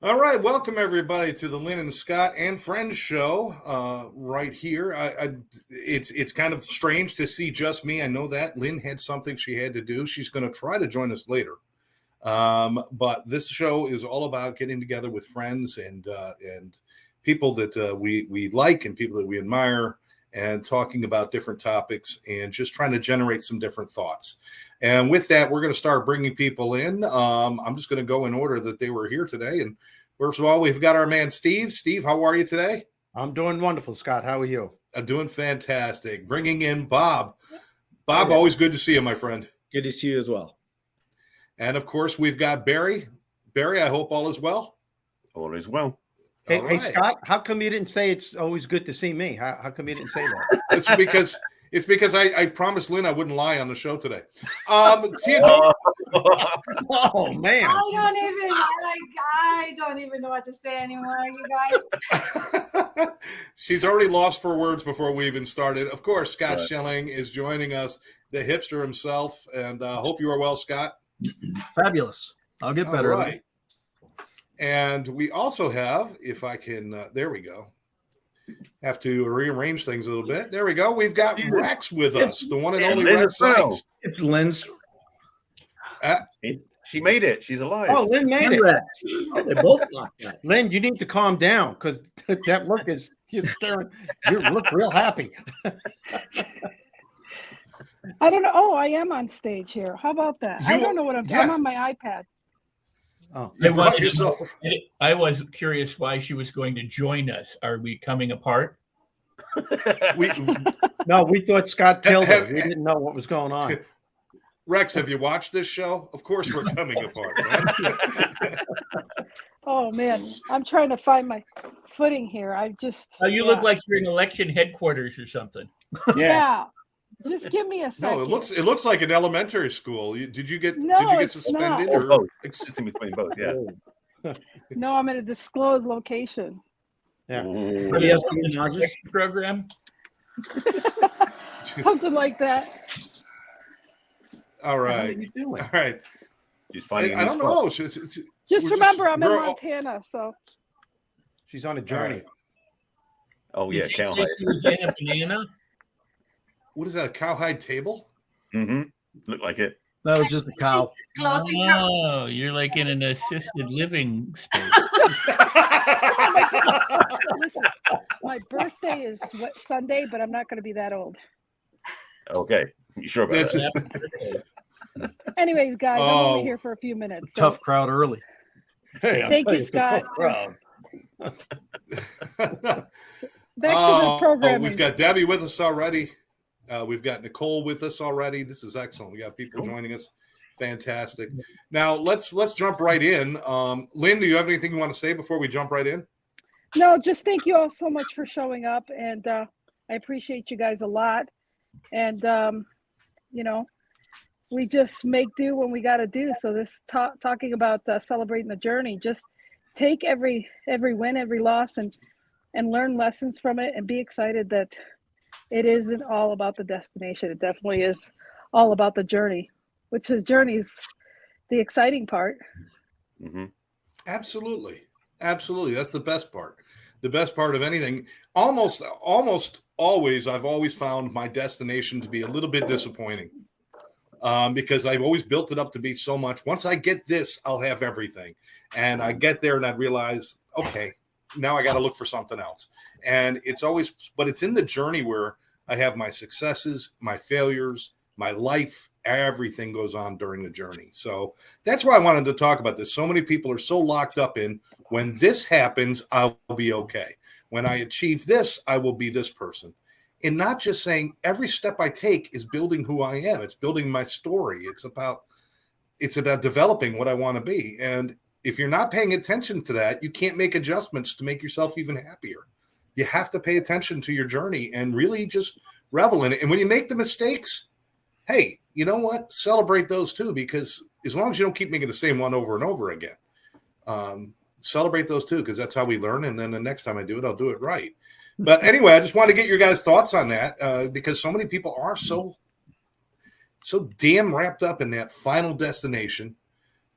All right, welcome everybody to the Lynn and Scott and Friends show. Right here, it's kind of strange to see just me. I know that Lynn had something she had to do. She's going to try to join us later, but this show is all about getting together with friends and people that we like and people that we admire, and talking about different topics and just trying to generate some different thoughts. And with that, we're going to start bringing people in. I'm just going to go in order that they were here today. And first of all, we've got our man, Steve. Steve, how are you today? I'm doing wonderful, Scott. How are you? I'm doing fantastic. Bringing in Bob. Bob, always good to see you, my friend. Good to see you as well. And, of course, we've got Barry. Barry, I hope all is well. All is well. Hey, Scott, how come you didn't say it's always good to see me? How come you didn't say that? It's because I promised Lynn I wouldn't lie on the show today. Teodora, oh man, I don't even know what to say anymore, you guys. She's already lost for words before we even started. Of course, Scott Right. Schilling is joining us, the hipster himself, and hope you are well, Scott. Fabulous. I'll get better. All right. And we also have, if I can, there we go. Have to rearrange things a little bit. There we go. We've got Rex with us, the one and only Lynn Rex Serrano. Sikes. It's Lynn's. She made it. She's alive. Oh, Lynn made it. Congrats. Oh, they both got that. Lynn, you need to calm down because that look is you're staring. You look real happy. I don't know. Oh, I am on stage here. How about that? I don't know what I'm doing. I'm on my iPad. Oh, You brought yourself. I was curious why she was going to join us. Are we coming apart? no, we thought Scott killed her. We didn't know what was going on. Rex, have you watched this show? Of course we're coming apart, right? Oh man, I'm trying to find my footing here. I just. Oh, you look like you're in election headquarters or something. Yeah. Just give me a second. No, it looks like an elementary school. Did you get suspended? Or Or both. It's in between both, yeah. No, I'm in a disclosed location. Yeah. What do you have for your nauseous? Program. Something like that. All What right. are you doing? All right. She's finding I don't know. Just remember, I'm in Montana, so. She's on a journey. Oh, yeah. Did you Cow say she was in a banana? What is that, a cowhide table? Mm-hmm. Looked like it. That was just a cow. She's disclosing her. Oh, you're like in an assisted living space. Listen, my birthday is Sunday, but I'm not going to be that old. Okay. You sure about That's that? Anyways, guys, I'm Oh. only here for a few minutes. So Tough crowd early. Hey, Thank you, Scott. Crowd. Back to the programming. We've got Debbie with us already. We've got Nicole with us already. This is excellent. We got people joining us. Fantastic. Now let's jump right in. Lynn, do you have anything you want to say before we jump right in? No, just thank you all so much for showing up, and I appreciate you guys a lot. And we just make do when we got to do. So this talking about celebrating the journey, just take every win, every loss, and learn lessons from it, and be excited that it isn't all about the destination. It definitely is all about the journey, which the journey is the exciting part. Mm-hmm. Absolutely. That's the best part. The best part of anything. Almost always, I've always found my destination to be a little bit disappointing, because I've always built it up to be so much. Once I get this, I'll have everything. And I get there and I realize, okay, now I got to look for something else. And it's in the journey where I have my successes, my failures, my life, everything goes on during the journey. So that's why I wanted to talk about this. So many people are so locked up in, when this happens, I'll be okay. When I achieve this, I will be this person. And not just saying every step I take is building who I am. It's building my story. It's about developing what I want to be. And if you're not paying attention to that, you can't make adjustments to make yourself even happier. You have to pay attention to your journey and really just revel in it. And when you make the mistakes, hey, you know what? Celebrate those too, because as long as you don't keep making the same one over and over again, celebrate those too, because that's how we learn. And then the next time I do it, I'll do it right. But anyway, I just want to get your guys' thoughts on that, because so many people are so damn wrapped up in that final destination.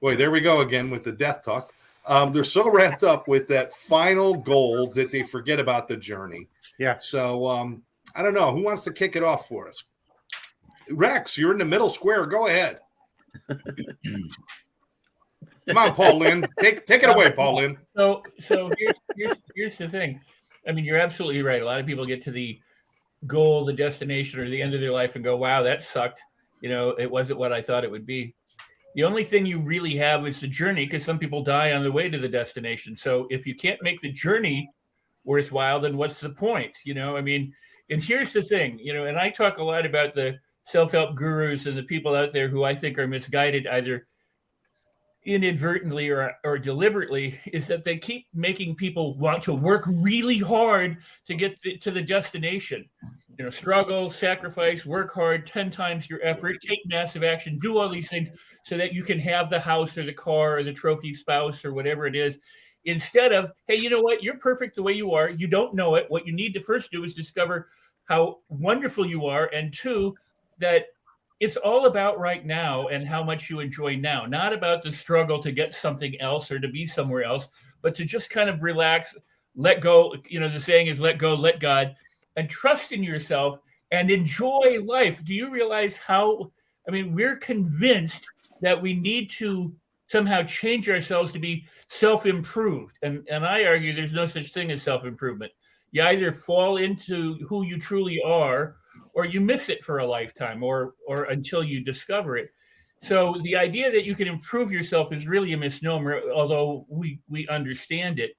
Boy, there we go again with the death talk. They're so wrapped up with that final goal that they forget about the journey. Yeah. So I don't know. Who wants to kick it off for us? Rex, you're in the middle square. Go ahead. Come on, Paul Lynn. Take it away, Paul Lynn. So here's the thing. I mean, you're absolutely right. A lot of people get to the goal, the destination, or the end of their life and go, wow, that sucked. It wasn't what I thought it would be. The only thing you really have is the journey, because some people die on the way to the destination. So if you can't make the journey worthwhile, then what's the point? I mean, and here's the thing, and I talk a lot about the self-help gurus and the people out there who I think are misguided either inadvertently or deliberately, is that they keep making people want to work really hard to get to the destination. Struggle, sacrifice, work hard, 10 times your effort, take massive action, do all these things so that you can have the house or the car or the trophy spouse or whatever it is, instead of, hey, you know what? You're perfect the way you are. You don't know it. What you need to first do is discover how wonderful you are. And two, that it's all about right now and how much you enjoy now, not about the struggle to get something else or to be somewhere else, but to just kind of relax, let go. The saying is let go, let God, and trust in yourself and enjoy life. Do you realize we're convinced that we need to somehow change ourselves to be self-improved. And I argue there's no such thing as self-improvement. You either fall into who you truly are, or you miss it for a lifetime, or until you discover it. So the idea that you can improve yourself is really a misnomer, although we understand it.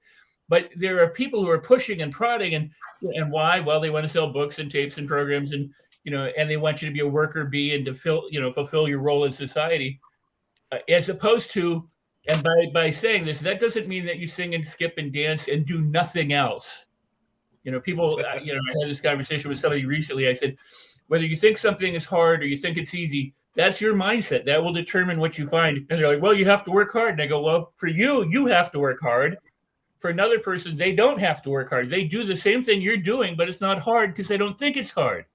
But there are people who are pushing and prodding, and why? Well, they want to sell books and tapes and programs, and and they want you to be a worker bee and to fulfill your role in society, as opposed to, and by saying this, that doesn't mean that you sing and skip and dance and do nothing else. People, I had this conversation with somebody recently. I said, whether you think something is hard or you think it's easy, that's your mindset. That will determine what you find. And they're like, well, you have to work hard. And I go, well, for you have to work hard. For another person, they don't have to work hard. They do the same thing you're doing, but it's not hard because they don't think it's hard.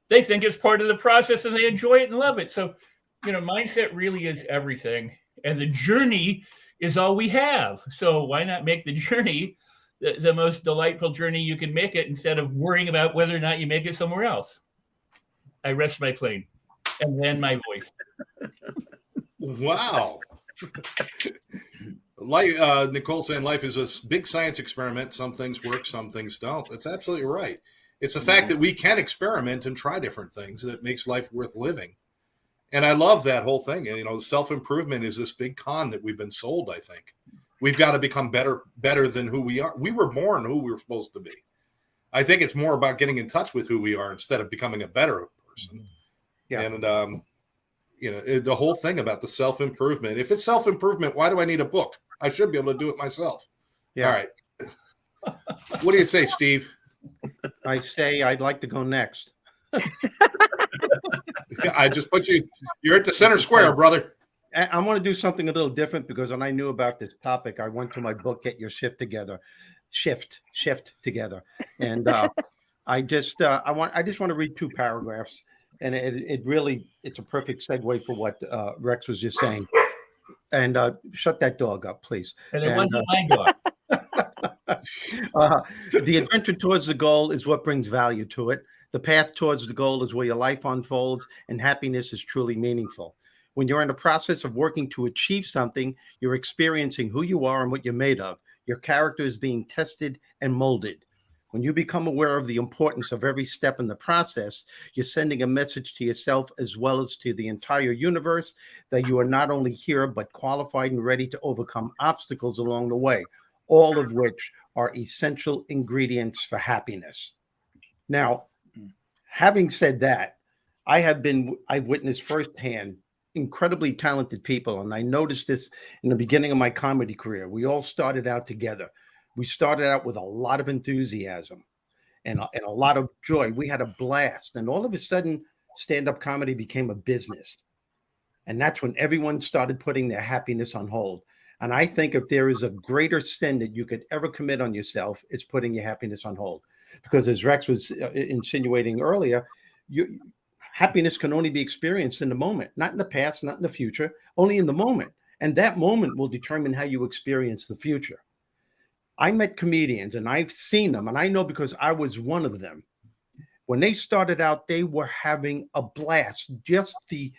They think it's part of the process and they enjoy it and love it. So, mindset really is everything. And the journey is all we have. So why not make the journey the most delightful journey you can make it, instead of worrying about whether or not you make it somewhere else? I rest my plane and then my voice. Wow. Like Nicole saying, life is a big science experiment. Some things work, some things don't. That's absolutely right. It's the fact that we can experiment and try different things that makes life worth living. And I love that whole thing. Self-improvement is this big con that we've been sold, I think. We've got to become better than who we are. We were born who we were supposed to be. I think it's more about getting in touch with who we are instead of becoming a better person. Yeah. And, the whole thing about the self-improvement. If it's self-improvement, why do I need a book? I should be able to do it myself. Yeah. All right. What do you say, Steve? I say I'd like to go next. I just put you're at the center square, brother. I want to do something a little different, because when I knew about this topic, I went to my book, Get Your Shift Together. Shift together. And I just want to read 2 paragraphs. And it's a perfect segue for what Rex was just saying. And shut that dog up, please. And it wasn't my dog. The adventure towards the goal is what brings value to it. The path towards the goal is where your life unfolds, and happiness is truly meaningful. When you're in the process of working to achieve something, you're experiencing who you are and what you're made of. Your character is being tested and molded. When you become aware of the importance of every step in the process, you're sending a message to yourself as well as to the entire universe that you are not only here, but qualified and ready to overcome obstacles along the way, all of which are essential ingredients for happiness. Now, having said that, I've witnessed firsthand incredibly talented people, and I noticed this in the beginning of my comedy career. We all started out together. We started out with a lot of enthusiasm and a lot of joy. We had a blast, and all of a sudden, stand-up comedy became a business, and that's when everyone started putting their happiness on hold. And I think if there is a greater sin that you could ever commit on yourself, it's putting your happiness on hold. Because as Rex was insinuating earlier, happiness can only be experienced in the moment, not in the past, not in the future, only in the moment. And that moment will determine how you experience the future. I met comedians and I've seen them, and I know because I was one of them. When they started out, they were having a blast. Just the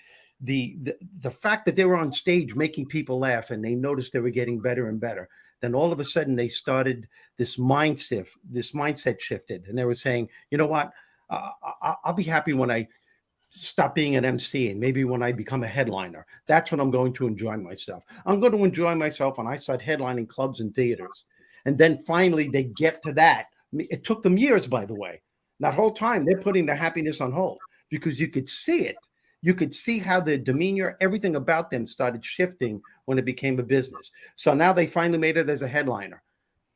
fact that they were on stage making people laugh, and they noticed they were getting better and better. Then all of a sudden they started this mindset shifted, and they were saying, you know what, I'll be happy when I stop being an MC and maybe when I become a headliner. That's when I'm going to enjoy myself. I'm going to enjoy myself when I start headlining clubs and theaters. And then finally they get to that. It took them years, by the way. That whole time they're putting their happiness on hold because you could see it. You could see how the demeanor, everything about them started shifting when it became a business. So now they finally made it as a headliner.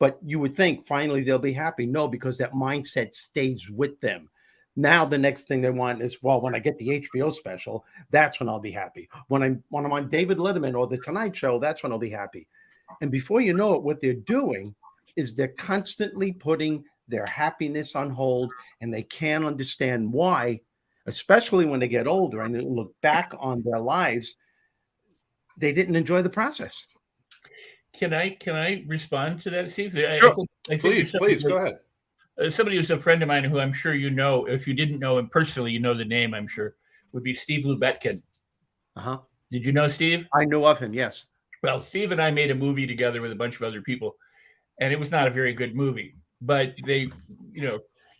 But you would think finally they'll be happy. No, because that mindset stays with them. Now the next thing they want is, well, when I get the HBO special, that's when I'll be happy. When I'm on David Letterman or the Tonight Show, that's when I'll be happy. And before you know it, what they're doing is they're constantly putting their happiness on hold, and they can't understand why, especially when they get older and they look back on their lives, they didn't enjoy the process. Can I respond to that, Steve? Sure. I think Please go ahead. Somebody who's a friend of mine who I'm sure you know, if you didn't know him personally, you know the name, I'm sure, would be Steve Lubetkin. Uh-huh. Did you know Steve? I knew of him, yes. Well, Steve and I made a movie together with a bunch of other people, and it was not a very good movie. But they,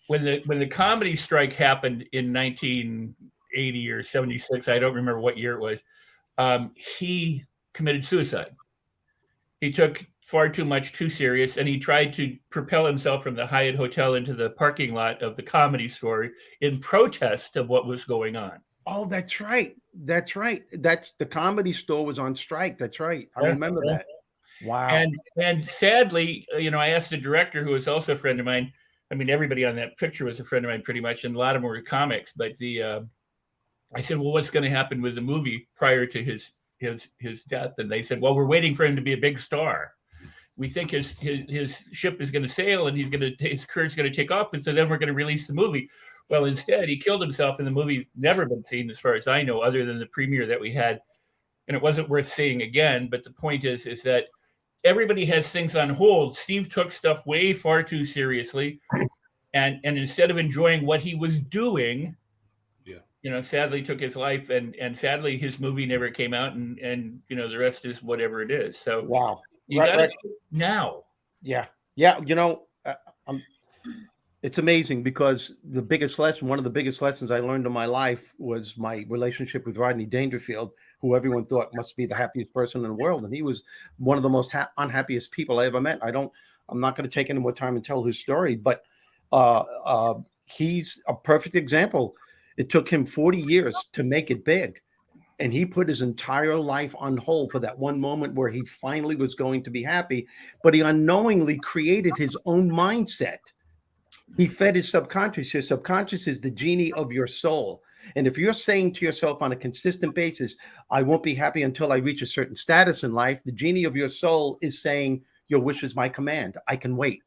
when the comedy strike happened in 1980 or 76, I don't remember what year it was, he committed suicide. He took far too much too serious, and he tried to propel himself from the Hyatt Hotel into the parking lot of the Comedy Store in protest of what was going on. Oh, that's right. That's right. That's the Comedy Store was on strike. That's right. I remember that. Wow. And sadly, I asked the director, who was also a friend of mine. I mean, everybody on that picture was a friend of mine pretty much, and a lot of them were comics. But I said, well, what's going to happen with the movie prior to his death? And they said, well, we're waiting for him to be a big star. We think his ship is going to sail and his career's going to take off, and so then we're going to release the movie. Well, instead, he killed himself, and the movie's never been seen, as far as I know, other than the premiere that we had, and it wasn't worth seeing again. But the point is that everybody has things on hold. Steve took stuff way far too seriously, and instead of enjoying what he was doing, sadly took his life, and sadly his movie never came out, and the rest is whatever it is. So wow. You got it now. Yeah. It's amazing because one of the biggest lessons I learned in my life was my relationship with Rodney Dangerfield, who everyone thought must be the happiest person in the world. And he was one of the most unhappiest people I ever met. I'm not going to take any more time and tell his story, but he's a perfect example. It took him 40 years to make it big. And he put his entire life on hold for that one moment where he finally was going to be happy, but he unknowingly created his own mindset. He fed his subconscious. Your subconscious is the genie of your soul. And if you're saying to yourself on a consistent basis, I won't be happy until I reach a certain status in life, the genie of your soul is saying, your wish is my command. I can wait.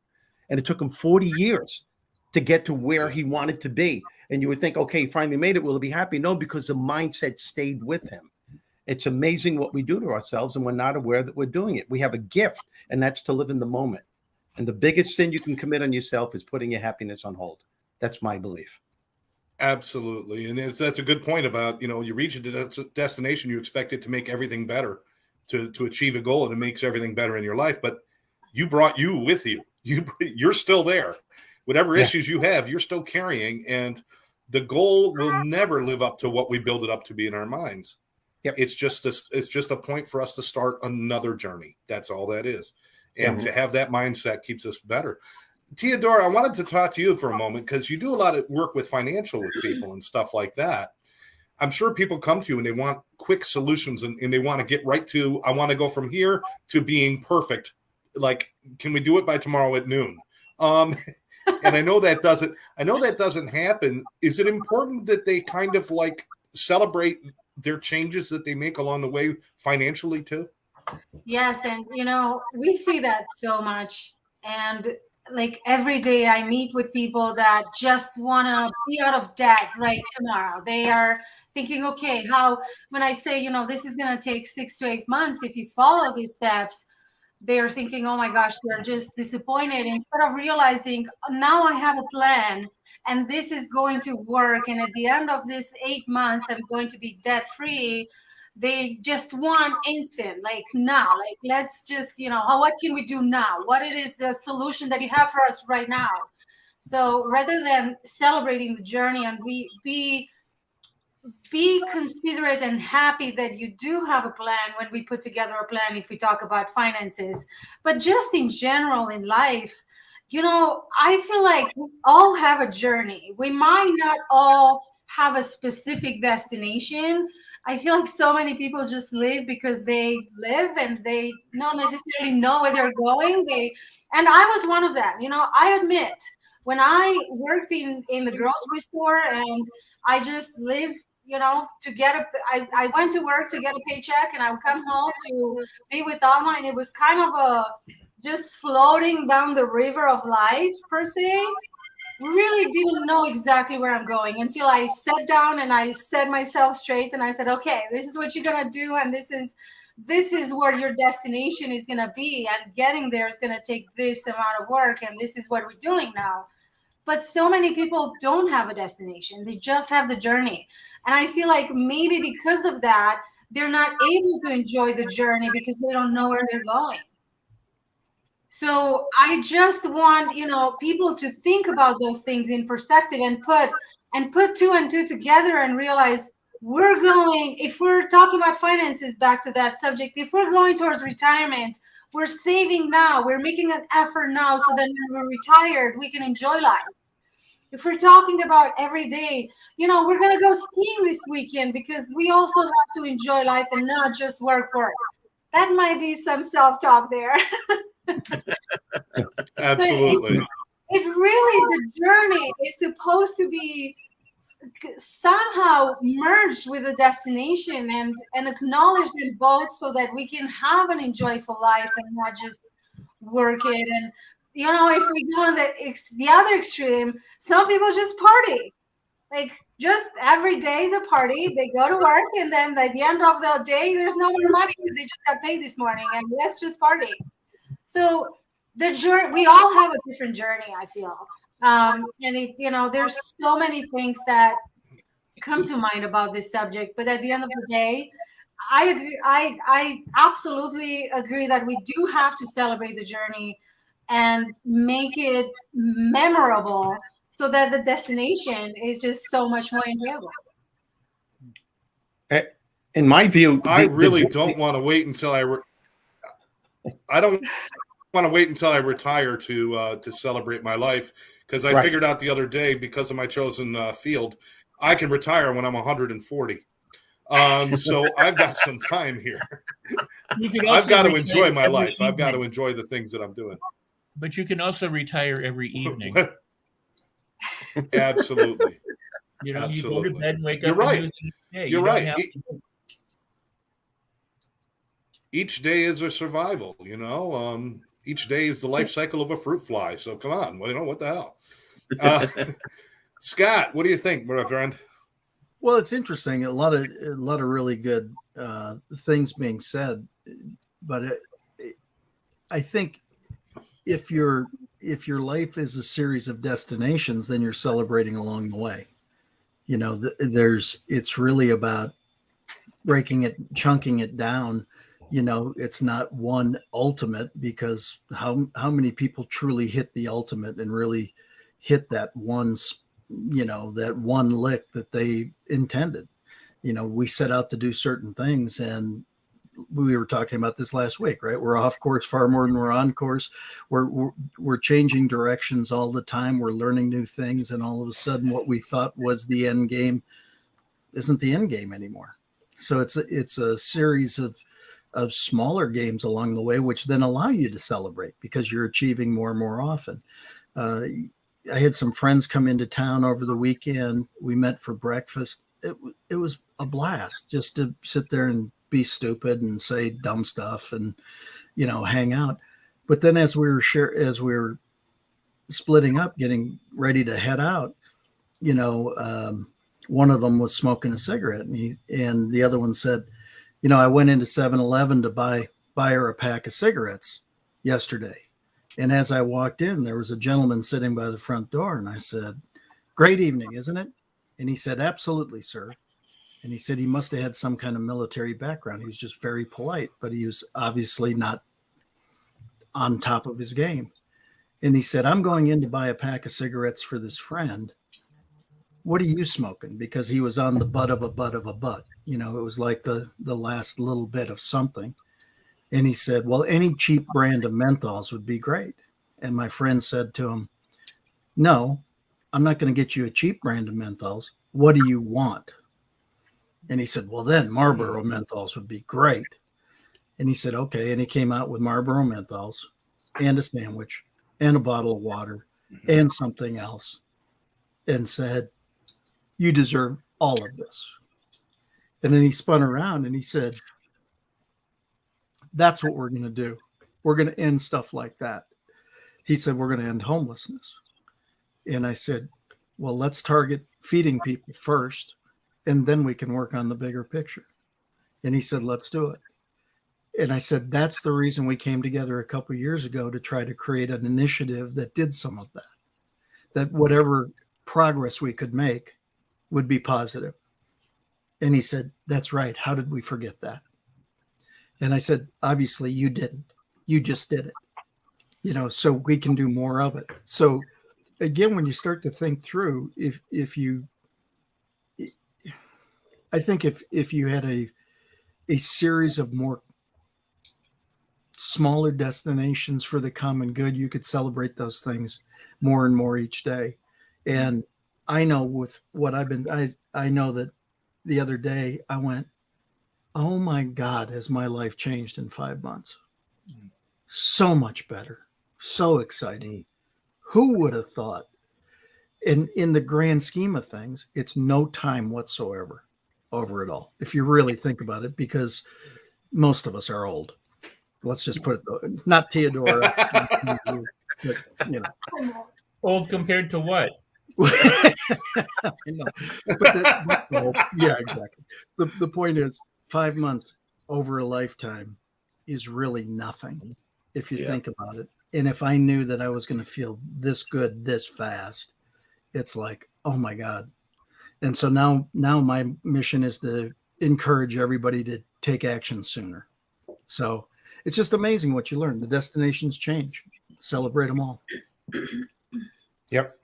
And it took him 40 years to get to where he wanted to be. And you would think, okay, he finally made it. Will he be happy? No, because the mindset stayed with him. It's amazing what we do to ourselves, and we're not aware that we're doing it. We have a gift, and that's to live in the moment. And the biggest sin you can commit on yourself is putting your happiness on hold. That's my belief. Absolutely. And that's a good point about, you reach a destination, you expect it to make everything better, to achieve a goal, and it makes everything better in your life. But you brought you with you. You're still there. Whatever issues you have, you're still carrying, and the goal will never live up to what we build it up to be in our minds. Yep. It's just a point for us to start another journey. That's all that is. And to have that mindset keeps us better. Teodora, I wanted to talk to you for a moment because you do a lot of work with financial with people and stuff like that. I'm sure people come to you and they want quick solutions and they want to get right to, I want to go from here to being perfect. Like, can we do it by tomorrow at noon? And I know that doesn't happen. Is it important that they kind of like celebrate their changes that they make along the way financially too? Yes. And, we see that so much. And like every day I meet with people that just want to be out of debt right tomorrow. They are thinking, okay, how, when I say, this is going to take 6 to 8 months, if you follow these steps, they're thinking, oh my gosh, they're just disappointed, instead of realizing, now I have a plan and this is going to work. And at the end of this 8 months, I'm going to be debt free. They just want instant, like now, like, let's just, what can we do now? What it is the solution that you have for us right now? So rather than celebrating the journey and be considerate and happy that you do have a plan when we put together a plan, if we talk about finances, but just in general in life, I feel like we all have a journey. We might not all have a specific destination. I feel like so many people just live because they live and they don't necessarily know where they're going. And I was one of them. I admit, when I worked in the grocery store and I just lived, to get I went to work to get a paycheck, and I would come home to be with Alma, and it was kind of just floating down the river of life per se. Really didn't know exactly where I'm going until I sat down and I set myself straight and I said, okay, this is what you're gonna do, and this is where your destination is gonna be, and getting there is gonna take this amount of work, and this is what we're doing now. But so many people don't have a destination. They just have the journey. And I feel like maybe because of that, they're not able to enjoy the journey because they don't know where they're going. So I just want, people to think about those things in perspective and put two and two together and realize if we're talking about finances, back to that subject, if we're going towards retirement, we're saving now, we're making an effort now, so that when we're retired, we can enjoy life. If we're talking about every day, we're going to go skiing this weekend because we also have to enjoy life and not just work. That might be some self-talk there. Absolutely. It really, the journey is supposed to be somehow merged with the destination and acknowledge them both, so that we can have an enjoyable life and not just work it. And if we go on the other extreme, some people just party, like just every day is a party. They go to work, and then at the end of the day, there's no more money because they just got paid this morning, and let's just party. So the journey, we all have a different journey, I feel. And there's so many things that come to mind about this subject, but at the end of the day, I agree. I absolutely agree that we do have to celebrate the journey and make it memorable, so that the destination is just so much more enjoyable. In my view, I really don't want to wait until I don't want to wait until I retire to celebrate my life, because I figured out the other day, because of my chosen field, I can retire when I'm 140. So I've got some time here. I've got to enjoy my life. I've got to enjoy the things that I'm doing. But you can also retire every evening. Absolutely. You go to bed and wake up. You're right. And do the day. You're right. Each day is a survival, each day is the life cycle of a fruit fly. So come on, what the hell? Scott, what do you think, my friend? Well, it's interesting. A lot of really good things being said, but I think if your life is a series of destinations, then you're celebrating along the way. It's really about breaking it, chunking it down. It's not one ultimate, because how many people truly hit the ultimate and really hit that one, that one lick that they intended. We set out to do certain things, and we were talking about this last week, right? We're off course far more than we're on course. We're changing directions all the time. We're learning new things, and all of a sudden, what we thought was the end game isn't the end game anymore. So it's a series of smaller games along the way, which then allow you to celebrate because you're achieving more and more often. I had some friends come into town over the weekend. We met for breakfast. It was a blast just to sit there and be stupid and say dumb stuff and, hang out. But then as we were splitting up, getting ready to head out, one of them was smoking a cigarette, and the other one said, I went into 7-Eleven to buy her a pack of cigarettes yesterday. And as I walked in, there was a gentleman sitting by the front door, and I said, "Great evening, isn't it?" And he said, "Absolutely, sir." And he said he must have had some kind of military background. He was just very polite, but he was obviously not on top of his game. And he said, "I'm going in to buy a pack of cigarettes for this friend. What are you smoking?" Because he was on the butt of a butt of a butt. It was like the last little bit of something. And he said, "Well, any cheap brand of menthols would be great." And my friend said to him, "No, I'm not going to get you a cheap brand of menthols. What do you want?" And he said, "Well, then Marlboro menthols would be great." And he said, "Okay." And he came out with Marlboro menthols and a sandwich and a bottle of water and something else and said, "You deserve all of this." And then he spun around and he said, "That's what we're going to do. We're going to end stuff like that." He said, "We're going to end homelessness." And I said, "Well, let's target feeding people first, and then we can work on the bigger picture." And he said, "Let's do it." And I said, "That's the reason we came together a couple of years ago, to try to create an initiative that did some of that whatever progress we could make would be positive." And he said, "That's right. How did we forget that?" And I said, "Obviously you didn't. You just did it. So we can do more of it." So again, when you start to think through, I think if you had a series of more smaller destinations for the common good, you could celebrate those things more and more each day. And I know with what I know that the other day I went, "Oh my God, has my life changed in 5 months? So much better. So exciting. Who would have thought?" And in the grand scheme of things, it's no time whatsoever over it all, if you really think about it, because most of us are old. Let's just put it, not Teodora, but. Old compared to what? I know. Yeah, exactly. The point is, 5 months over a lifetime is really nothing if you think about it. And if I knew that I was going to feel this good this fast, it's like, oh my God. And so now my mission is to encourage everybody to take action sooner. So it's just amazing what you learn. The destinations change. Celebrate them all. Yep.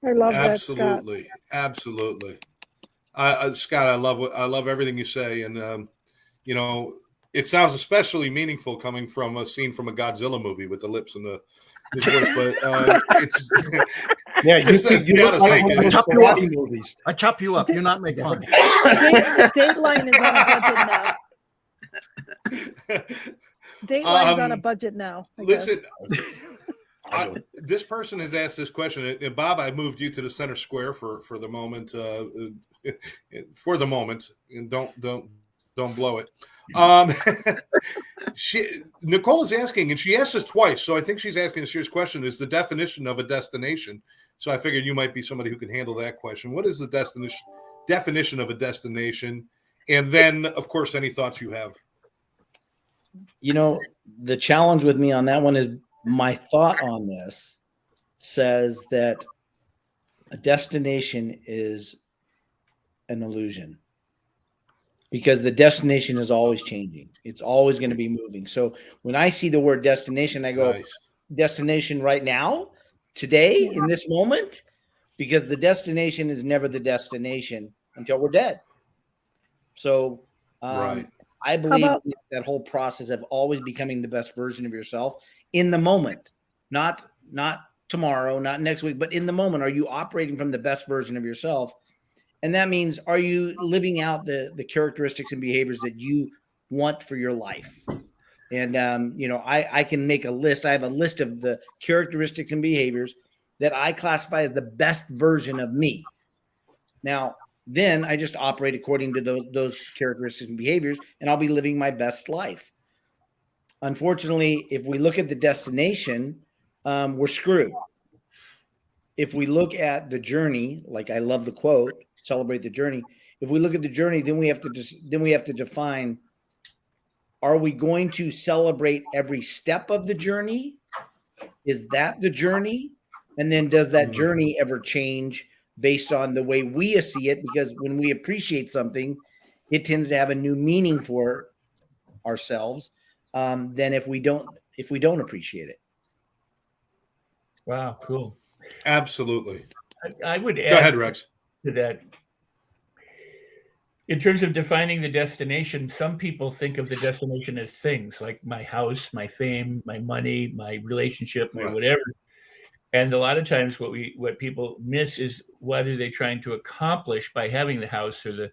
I love Absolutely. that, Scott. Absolutely. Scott, I love everything you say. And, it sounds especially meaningful coming from a scene from a Godzilla movie with the lips and the voice, but it's Yeah, you gotta say, movies. I chop you up. You're not making fun. Dateline is on a budget now. Dateline's on a budget now. Listen, this person has asked this question, and Bob, I moved you to the center square for the moment. For the moment, and don't blow it. Nicole is asking, and she asked us twice, so I think she's asking a serious question, is the definition of a destination. So I figured you might be somebody who can handle that question. What is the definition of a destination? And then, of course, any thoughts you have. The challenge with me on that one is my thought on this says that a destination is an illusion, because the destination is always changing. It's always going to be moving. So when I see the word destination, I go, nice. Destination right now, today, in this moment, because the destination is never the destination until we're dead. So right. I believe that whole process of always becoming the best version of yourself in the moment, not tomorrow, not next week, but in the moment. Are you operating from the best version of yourself? And that means, are you living out the characteristics and behaviors that you want for your life? And, I can make a list. I have a list of the characteristics and behaviors that I classify as the best version of me. Now, then I just operate according to those characteristics and behaviors, and I'll be living my best life. Unfortunately, if we look at the destination, we're screwed, if we look at the journey, like I love the quote, celebrate the journey. If we look at the journey, then we have to define, are we going to celebrate every step of the journey? Is that the journey? And then does that journey ever change based on the way we see it? Because when we appreciate something, it tends to have a new meaning for ourselves than if we don't appreciate it. Wow, cool. Absolutely. I would add Go ahead, Rex. to that. In terms of defining the destination, some people think of the destination as things like my house, my fame, my money, my relationship, my whatever. And a lot of times what people miss is what are they trying to accomplish by having the house or the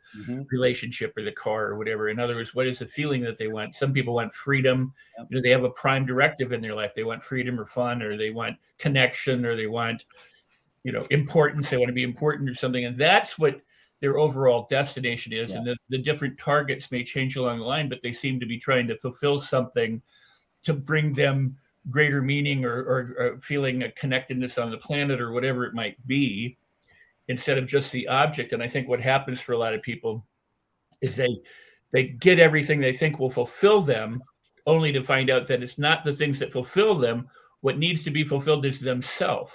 relationship or the car or whatever. In other words, what is the feeling that they want? Some people want freedom. You know, they have a prime directive in their life. They want freedom or fun, or they want connection, or they want, you know, importance. They want to be important or something. And that's what their overall destination is. And the different targets may change along the line, but they seem to be trying to fulfill something to bring them greater meaning or feeling a connectedness on the planet or whatever it might be, instead of just the object. And I think what happens for a lot of people is they get everything they think will fulfill them, only to find out that it's not the things that fulfill them. What needs to be fulfilled is themselves.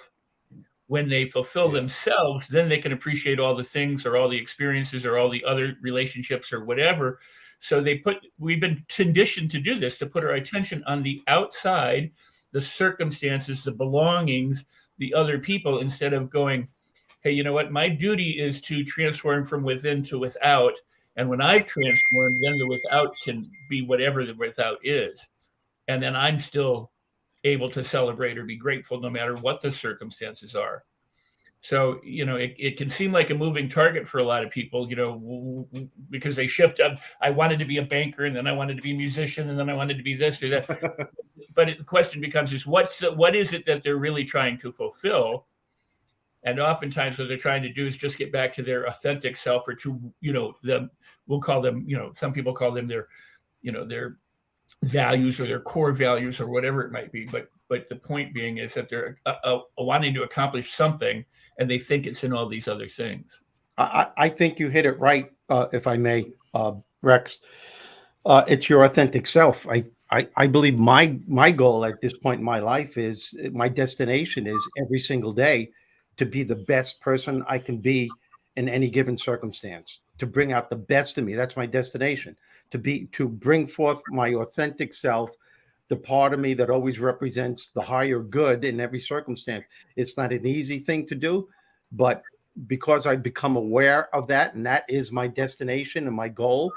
When they fulfill themselves, then they can appreciate all the things or all the experiences or all the other relationships or whatever. So we've been conditioned to do this, to put our attention on the outside, the circumstances, the belongings, the other people, instead of going, hey, you know what? My duty is to transform from within to without. And when I've transformed, then the without can be whatever the without is. And then I'm still able to celebrate or be grateful no matter what the circumstances are. So, you know, it can seem like a moving target for a lot of people, you know, because they shift up. I wanted to be a banker, and then I wanted to be a musician, and then I wanted to be this or that. But the question becomes is what is it that they're really trying to fulfill? And oftentimes what they're trying to do is just get back to their authentic self, or to, you know, we'll call them, you know, some people call them their, you know, their values or their core values or whatever it might be. But the point being is that they're wanting to accomplish something, and they think it's in all these other things. I think you hit it right, if I may, Rex. It's your authentic self. I believe my goal at this point in my life is, my destination is every single day to be the best person I can be in any given circumstance, to bring out the best in me. That's my destination, to bring forth my authentic self, the part of me that always represents the higher good in every circumstance. It's not an easy thing to do, but because I've become aware of that, and that is my destination and my goal,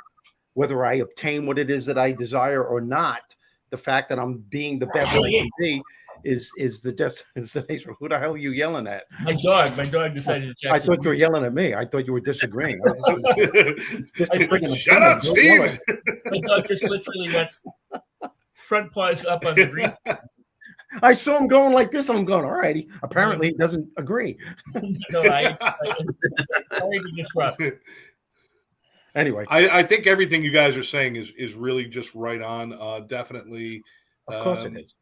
whether I obtain what it is that I desire or not, the fact that I'm being the best I can be is the destination. Who the hell are you yelling at? My dog decided to. I thought you were yelling at me. I thought you were disagreeing. Shut up, Steven. My dog just literally went front paws up on the green. I saw him going like this. I'm going, all righty. Apparently, he doesn't agree. No, I sorry to disrupt. Anyway, I think everything you guys are saying is really just right on. Definitely. Of course it is.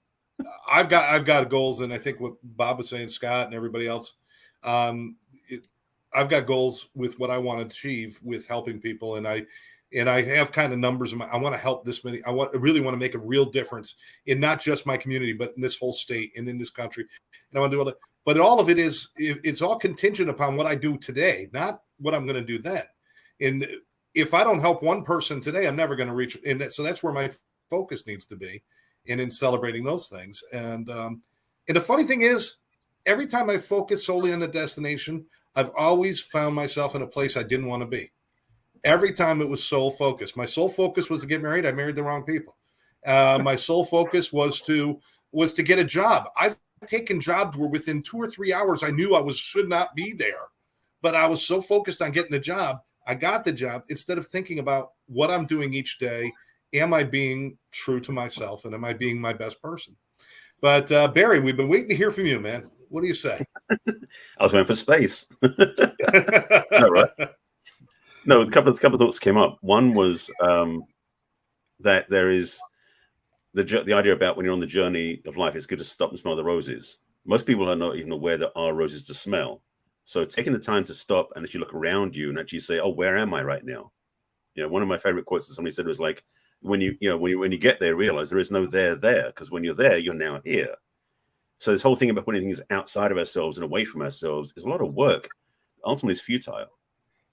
I've got goals, and I think what Bob was saying, Scott, and everybody else, I've got goals with what I want to achieve with helping people, and I have kind of numbers. I want to help this many. I really want to make a real difference in not just my community, but in this whole state and in this country. And I want to do all that. But all of it's all contingent upon what I do today, not what I'm going to do then. And if I don't help one person today, I'm never going to reach. And so that's where my focus needs to be, and in celebrating those things. And the funny thing is, every time I focus solely on the destination, I've always found myself in a place I didn't want to be. Every time it was sole focus. My sole focus was to get married. I married the wrong people. My sole focus was to get a job. I've taken jobs where within 2 or 3 hours I knew I should not be there, but I was so focused on getting the job. I got the job instead of thinking about what I'm doing each day. Am I being true to myself, and am I being my best person? But Barry, we've been waiting to hear from you, man. What do you say? I was going for space. No, right? No, a couple of thoughts came up. One was that there is the idea about when you're on the journey of life, it's good to stop and smell the roses. Most people are not even aware there are roses to smell. So taking the time to stop and actually look around you and actually say, oh, where am I right now? One of my favorite quotes that somebody said was like, when you get there, realize there is no there, because when you're there, you're now here. So this whole thing about putting things outside of ourselves and away from ourselves is a lot of work. Ultimately, it's futile,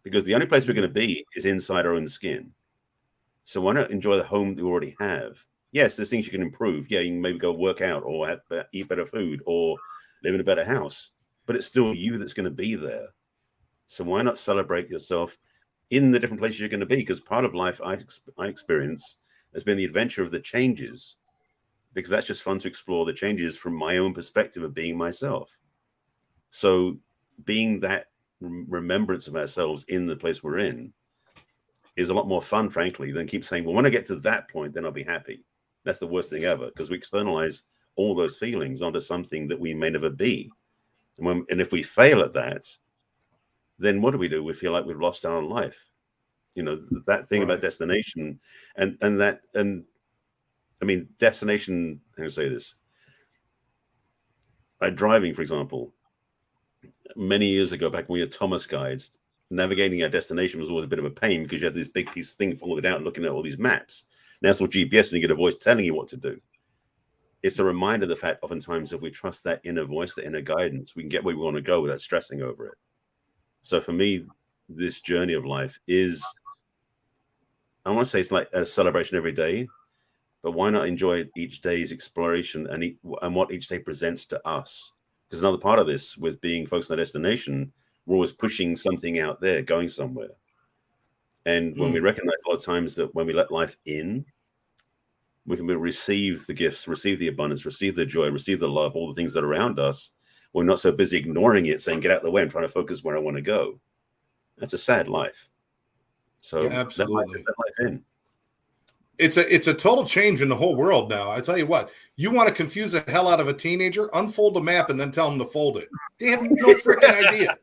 because the only place we're going to be is inside our own skin. So why not enjoy the home that you already have? Yes, there's things you can improve. Yeah, you can maybe go work out or eat better food or live in a better house, but it's still you that's going to be there. So why not celebrate yourself in the different places you're going to be? Because part of life I experience has been the adventure of the changes, because that's just fun to explore the changes from my own perspective of being myself. So being that remembrance of ourselves in the place we're in is a lot more fun, frankly, than keep saying, well, when I get to that point, then I'll be happy. That's the worst thing ever, because we externalize all those feelings onto something that we may never be. And if we fail at that, then what do? We feel like we've lost our own life. That thing about destination and I mean, destination, how to say this? Driving, for example, many years ago, back when we had Thomas guides, navigating our destination was always a bit of a pain, because you had this big piece of thing folded out and looking at all these maps. Now it's all GPS and you get a voice telling you what to do. It's a reminder of the fact, oftentimes, if we trust that inner voice, that inner guidance, we can get where we want to go without stressing over it. So for me, this journey of life is, I want to say it's like a celebration every day, but why not enjoy each day's exploration and what each day presents to us? Because another part of this, with being focused on the destination, we're always pushing something out there, going somewhere. And when we recognize a lot of times that when we let life in, we can receive the gifts, receive the abundance, receive the joy, receive the love, all the things that are around us. We're not so busy ignoring it, saying, get out of the way, I'm trying to focus where I want to go. That's a sad life. So absolutely. Let life in. It's a total change in the whole world now. I tell you what, you want to confuse the hell out of a teenager, unfold a map and then tell them to fold it. They have no freaking idea.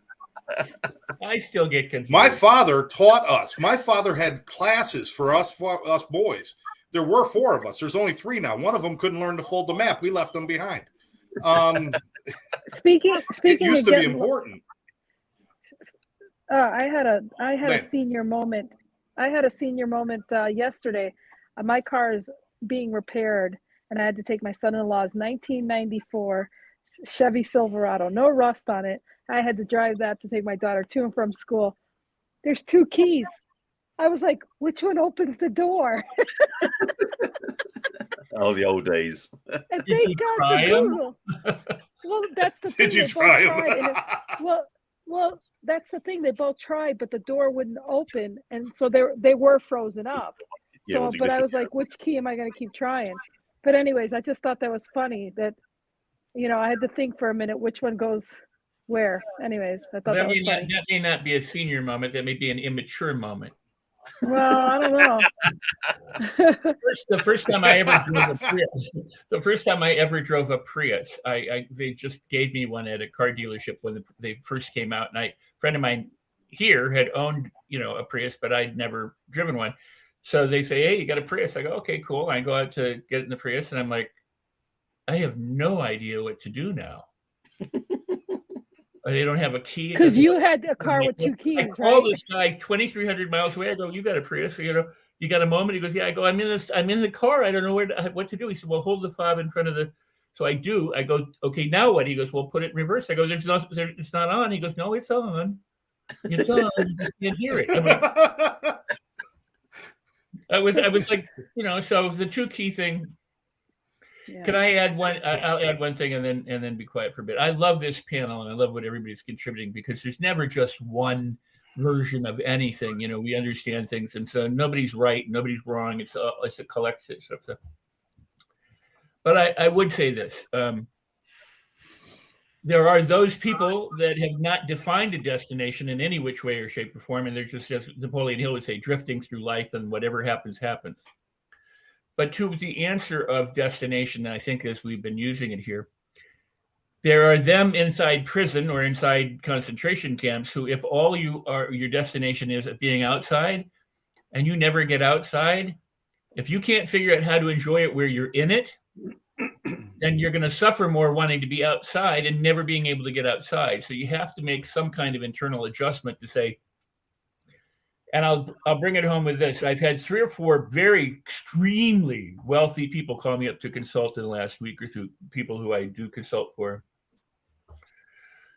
I still get confused. My father taught us. My father had classes for us boys. There were 4 of us. There's only 3 now. One of them couldn't learn to fold the map. We left them behind. Speaking it used to be again, important. I had a senior moment. I had a senior moment yesterday. My car is being repaired, and I had to take my son-in-law's 1994 Chevy Silverado. No rust on it. I had to drive that to take my daughter to and from school. There's 2 keys. I was like, which one opens the door? Oh, the old days. And thank God for Google. Well, that's the thing. Did you try them? Well, that's the thing. They both tried, but the door wouldn't open, and so they were frozen up. So, but I was like, which key am I going to keep trying? But anyways, I just thought that was funny that, I had to think for a minute which one goes where. Anyways, I thought that was funny. That may not be a senior moment. That may be an immature moment. Well, I don't know. The first time I ever drove a Prius, they just gave me one at a car dealership when they first came out, and a friend of mine here had owned a Prius, but I'd never driven one. So they say, hey, you got a Prius? I go, okay, cool. I go out to get in the Prius, and I'm like, I have no idea what to do now. They don't have a key. Because you had a car with 2 keys, I call this guy 2,300 miles away. I go, you got a Prius? You got a moment? He goes, yeah. I go, I'm in the car. I don't know what to do. He said, well, hold the fob in front of the. So I do. I go, okay, now what? He goes, well, put it in reverse. I go, it's not on. He goes, no, it's on. It's on. You just can't hear it. I was like, so the 2 key thing. Yeah. Can I add one? I'll add one thing and then be quiet for a bit. I love this panel and I love what everybody's contributing, because there's never just one version of anything. We understand things, and so nobody's right, nobody's wrong. It's a collective stuff. But I would say this: there are those people that have not defined a destination in any which way or shape or form, and they're just, as Napoleon Hill would say, drifting through life, and whatever happens, happens. But to the answer of destination, I think as we've been using it here, there are them inside prison or inside concentration camps who, if all your destination is being outside and you never get outside, if you can't figure out how to enjoy it where you're in it, then you're going to suffer more wanting to be outside and never being able to get outside. So you have to make some kind of internal adjustment to say, and I'll bring it home with this. I've had 3 or 4 very extremely wealthy people call me up to consult in the last week or two, people who I do consult for.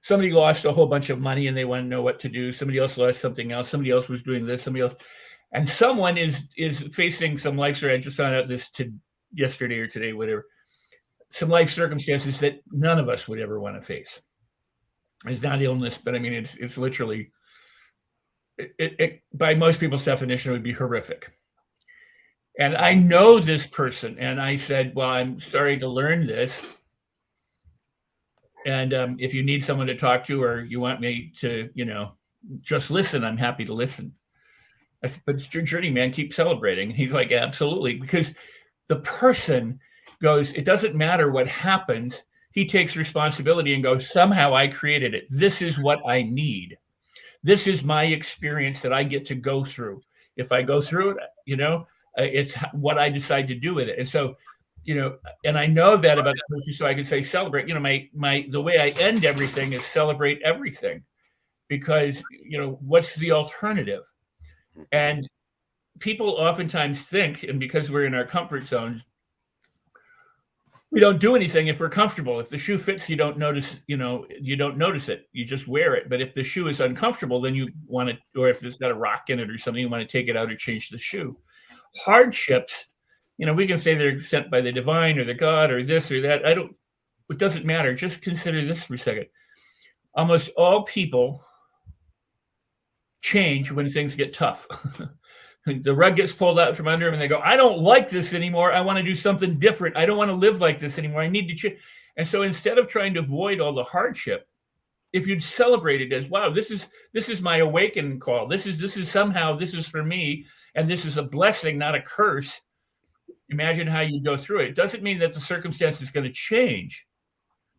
Somebody lost a whole bunch of money and they want to know what to do. Somebody else lost something else. Somebody else was doing this, somebody else. And someone is facing some life, I just found out this yesterday or today, whatever, some life circumstances that none of us would ever want to face. It's not illness, but I mean, it's literally, it by most people's definition, would be horrific. And I know this person, and I said, well, I'm sorry to learn this. And if you need someone to talk to, or you want me to, just listen, I'm happy to listen. I said, but it's your journey, man. Keep celebrating. And he's like, absolutely. Because the person goes, it doesn't matter what happens. He takes responsibility and goes, somehow I created it. This is what I need. This is my experience that I get to go through. If I go through it, it's what I decide to do with it. And so, and I know that about the person, so I can say celebrate. The way I end everything is celebrate everything, because what's the alternative? And people oftentimes think, and because we're in our comfort zones, we don't do anything if we're comfortable. If the shoe fits, you don't notice, you don't notice it. You just wear it. But if the shoe is uncomfortable, then you want to, or if there's got a rock in it or something, you want to take it out or change the shoe. Hardships, we can say they're sent by the divine or the God or this or that. It doesn't matter. Just consider this for a second. Almost all people change when things get tough. The rug gets pulled out from under them and they go, I don't like this anymore. I want to do something different. I don't want to live like this anymore. I need to change. And so instead of trying to avoid all the hardship, if you'd celebrate it as, wow, this is my awakening call. This is somehow, this is for me. And this is a blessing, not a curse. Imagine how you go through it. It doesn't mean that the circumstance is going to change,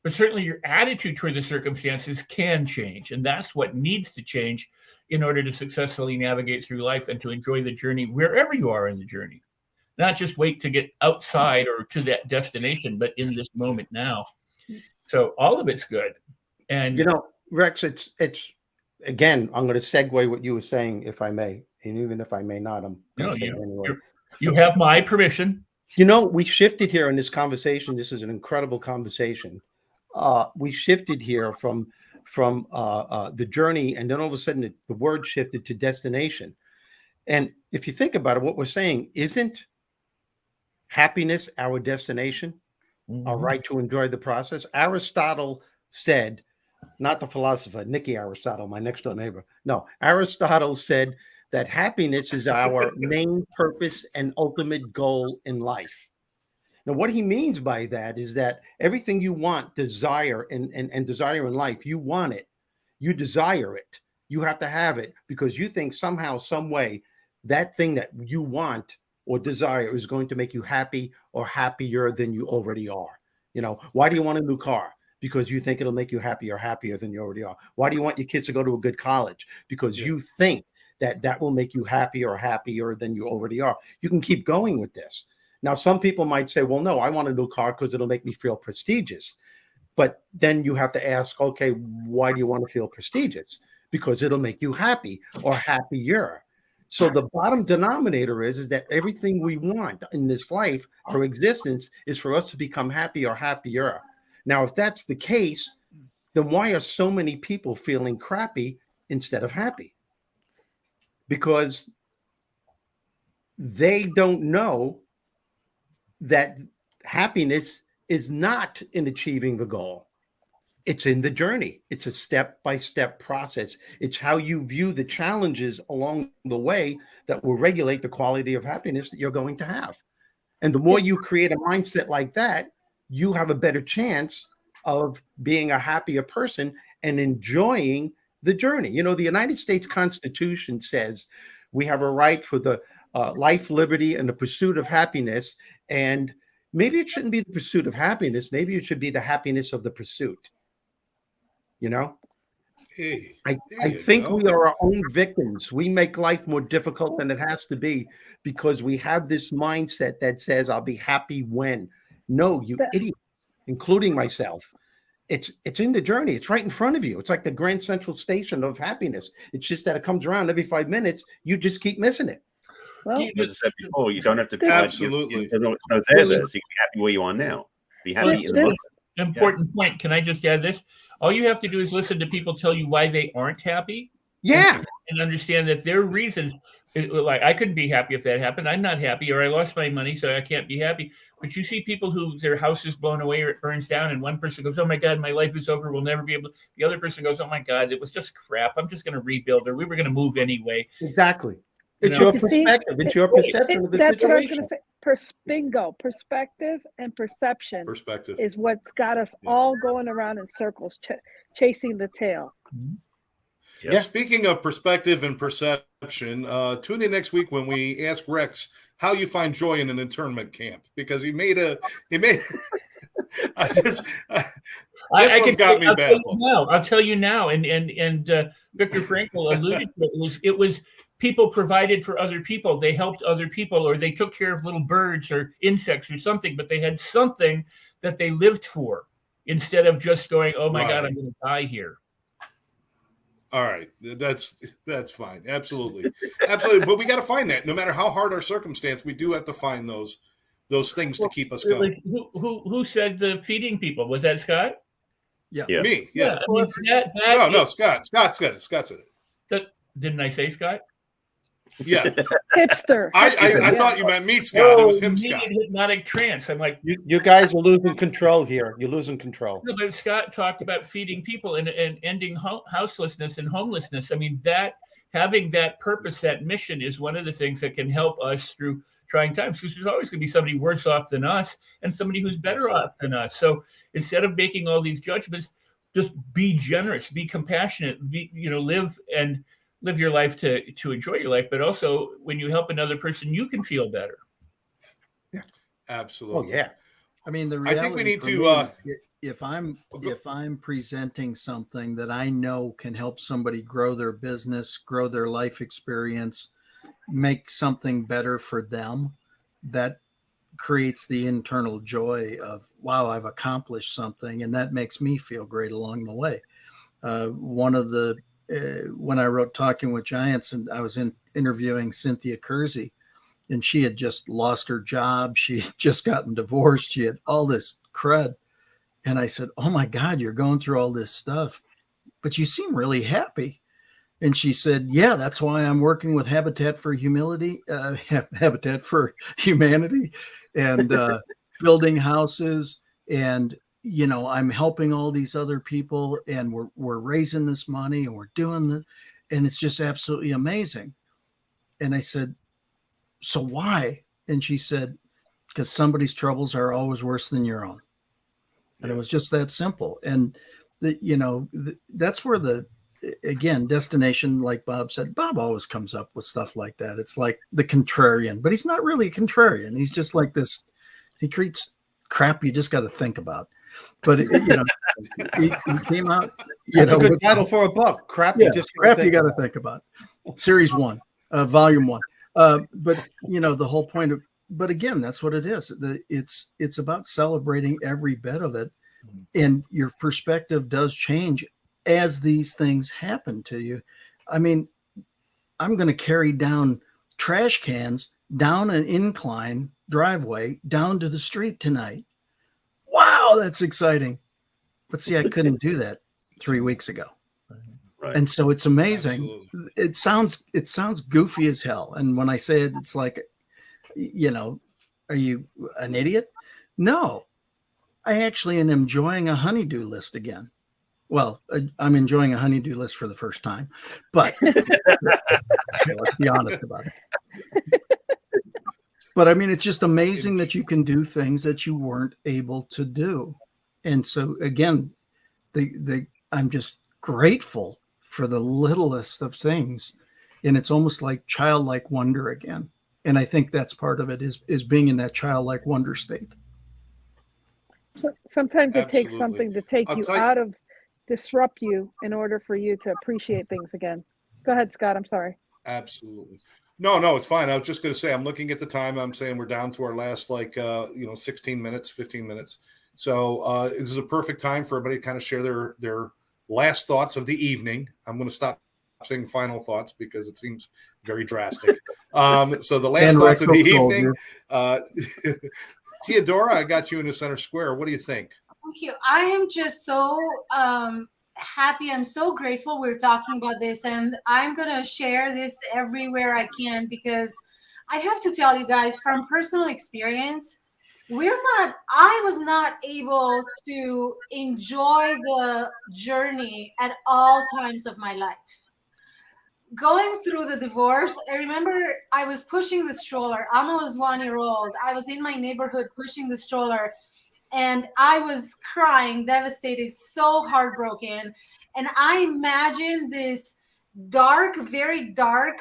but certainly your attitude toward the circumstances can change. And that's what needs to change in order to successfully navigate through life and to enjoy the journey wherever you are in the journey. Not just wait to get outside or to that destination, but in this moment now. So all of it's good. And Rex, it's again, I'm going to segue what you were saying, if I may, and even if I may not, I'm going to say it anyway. You have my permission. We shifted here in this conversation. This is an incredible conversation. We shifted here from the journey, and then all of a sudden the word shifted to destination. And if you think about it, what we're saying, isn't happiness our destination, our right to enjoy the process? Aristotle said, not the philosopher, Nicky Aristotle, my next door neighbor. No, Aristotle said that happiness is our main purpose and ultimate goal in life. Now, what he means by that is that everything you want, desire, and desire in life, you want it, you desire it, you have to have it because you think somehow, some way, that thing that you want or desire is going to make you happy or happier than you already are. Why do you want a new car? Because you think it'll make you happy or happier than you already are. Why do you want your kids to go to a good college? Because you think that will make you happy or happier than you already are. You can keep going with this. Now, some people might say, well, no, I want a new car because it'll make me feel prestigious. But then you have to ask, okay, why do you want to feel prestigious? Because it'll make you happy or happier. So the bottom denominator is that everything we want in this life, our existence, is for us to become happy or happier. Now, if that's the case, then why are so many people feeling crappy instead of happy? Because they don't know that happiness is not in achieving the goal. It's in the journey. It's a step-by-step process. It's how you view the challenges along the way that will regulate the quality of happiness that you're going to have. And the more you create a mindset like that, you have a better chance of being a happier person and enjoying the journey. The United States Constitution says we have a right for the life, liberty, and the pursuit of happiness. And maybe it shouldn't be the pursuit of happiness. Maybe it should be the happiness of the pursuit. I think we are our own victims. We make life more difficult than it has to be because we have this mindset that says, I'll be happy when. No, you That- idiot, including myself. It's in the journey. It's right in front of you. It's like the Grand Central Station of happiness. It's just that it comes around every 5 minutes. You just keep missing it. Well, As I said before, you don't have to try. Absolutely. It's no there, so you can be happy where you are now. Be happy in the This- moment. Important point. Can I just add this? All you have to do is listen to people tell you why they aren't happy. Yeah. And understand that their reasons, like I couldn't be happy if that happened. I'm not happy, or I lost my money, so I can't be happy. But you see people who their house is blown away or it burns down, and one person goes, "Oh my God, my life is over. We'll never be able." The other person goes, "Oh my God, it was just crap. I'm just going to rebuild, or we were going to move anyway." Exactly. You It's know? your You see, perspective. It's your perception of the that's what I was situation. going to say. Bingo. Perspective and perception Perspective. is what's got us Yeah. all going around in circles, chasing the tail. Yeah. Speaking of perspective and perception, tune in next week when we ask Rex how you find joy in an internment camp, because he made I just this one's got me baffled. I'll tell you now, and Viktor Frankl alluded to it. It was people provided for other people. They helped other people, or they took care of little birds or insects or something, but they had something that they lived for instead of just going, "Oh my God, I'm going to die here." All right, that's fine. Absolutely. But we got to find that. No matter how hard our circumstance, we do have to find those things to keep us going. Who said the feeding people? Was that Scott? Yeah. Me. Yeah. I mean, No. Scott said it. Scott said it. Didn't I say Scott? Yeah. Hipster. I thought you meant me, Scott. It was him, Scott. Hypnotic trance. I'm like, You guys are losing control here. You're losing control. no, but Scott talked about feeding people and ending houselessness and homelessness. I mean, that having that purpose, that mission, is one of the things that can help us through trying times, because there's always going to be somebody worse off than us and somebody who's better off than us. So instead of making all these judgments, just be generous, be compassionate, live your life to enjoy your life. But also, when you help another person, you can feel better. Yeah, absolutely. Oh yeah. I mean, the reality I think we need for to. me, if I'm presenting something that I know can help somebody grow their business, grow their life experience, make something better for them, that creates the internal joy of, wow, I've accomplished something, and that makes me feel great along the way. One of the when I wrote Talking with Giants, and I was interviewing Cynthia Kersey, and she had just lost her job. She had just gotten divorced. She had all this crud. And I said, "Oh my God, you're going through all this stuff, but you seem really happy." And she said, "Yeah, that's why I'm working with Habitat for Humanity, and building houses. And, I'm helping all these other people, and we're raising this money, and we're doing it. And it's just absolutely amazing." And I said, "So why?" And she said, "Because somebody's troubles are always worse than your own." And it was just that simple. And that's where again, destination, like Bob said, Bob always comes up with stuff like that. It's like the contrarian, but he's not really a contrarian. He's just like this. He creates crap you just got to think about. But he came out. That's a good title for a book. Crap. Yeah, You just crap you got to think about. Series 1, Volume 1. But the whole point of. But again, that's what it is. It's about celebrating every bit of it, and your perspective does change as these things happen to you. I mean, I'm going to carry down trash cans down an incline driveway down to the street tonight. Wow, that's exciting. But see, I couldn't do that 3 weeks ago. Right. And so it's amazing. Absolutely. It sounds goofy as hell. And when I say it, it's like, are you an idiot? No, I actually am enjoying a honeydew list again. Well, I'm enjoying a honeydew list for the first time, but let's be honest about it. But I mean, it's just amazing that you can do things that you weren't able to do. And so again, I'm just grateful for the littlest of things. And it's almost like childlike wonder again. And I think that's part of it is being in that childlike wonder state. So sometimes it takes Absolutely. something to take I'll you tell you- out of, disrupt you in order for you to appreciate things again. Go ahead, Scott. I'm sorry. Absolutely. No, it's fine. I was just going to say, I'm looking at the time. I'm saying we're down to our last 16 minutes, 15 minutes. So this is a perfect time for everybody to kind of share their last thoughts of the evening. I'm going to stop saying final thoughts because it seems very drastic. So the last And thoughts of the Rexo told evening. Teodora, I got you in the center square. What do you think? Thank you. I am just so happy. I'm so grateful we're talking about this, and I'm going to share this everywhere I can, because I have to tell you guys from personal experience, I was not able to enjoy the journey at all times of my life. Going through the divorce, I remember I was pushing the stroller. I'm almost 1-year-old. I was in my neighborhood pushing the stroller, and I was crying, devastated, so heartbroken. And I imagined this dark, very dark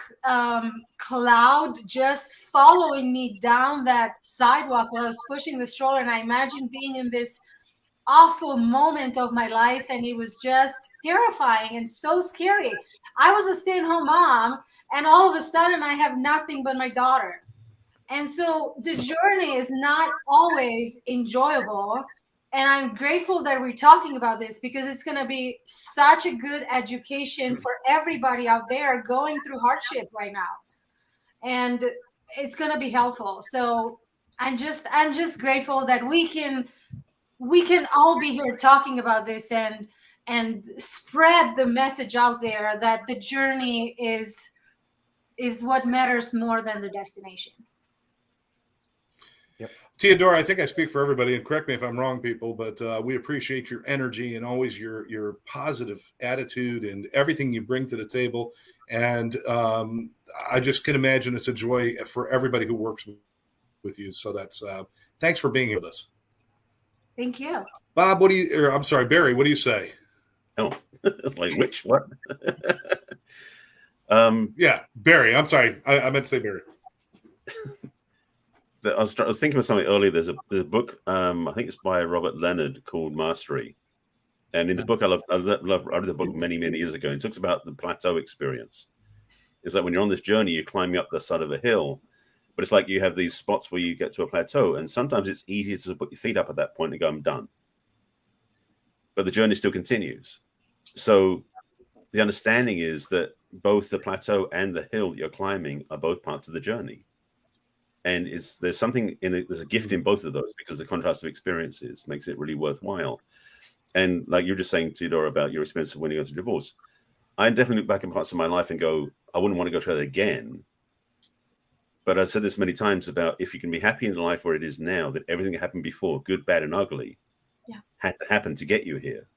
cloud just following me down that sidewalk while I was pushing the stroller. And I imagined being in this awful moment of my life, and it was just terrifying and so scary. I was a stay-at-home mom, and all of a sudden I have nothing but my daughter. And so the journey is not always enjoyable. And I'm grateful that we're talking about this, because it's going to be such a good education for everybody out there going through hardship right now. And it's going to be helpful. So I'm just grateful that we can all be here talking about this and spread the message out there that the journey is what matters more than the destination. Yep. Teodora, I think I speak for everybody, and correct me if I'm wrong, people, but we appreciate your energy and always your positive attitude and everything you bring to the table. And I just can imagine it's a joy for everybody who works with you. So that's thanks for being here with us. Thank you. Bob, I'm sorry, Barry, what do you say? Oh, it's like which what? Yeah, Barry. I'm sorry, I meant to say Barry. I was thinking of something earlier. There's a book, I think it's by Robert Leonard, called Mastery. And in the book, I read the book many years ago. It talks about the plateau experience. It's like when you're on this journey, you're climbing up the side of a hill, but it's like you have these spots where you get to a plateau, and sometimes it's easy to put your feet up at that point and go, I'm done. But the journey still continues. So the understanding is that both the plateau and the hill that you're climbing are both parts of the journey. And there's something in it, there's a gift in both of those, because the contrast of experiences makes it really worthwhile. And like you're just saying, Teodora, about your experience of when you go through divorce, I definitely look back in parts of my life and go, I wouldn't want to go through that again. But I've said this many times about, if you can be happy in the life where it is now, that everything that happened before, good, bad, and ugly, had to happen to get you here.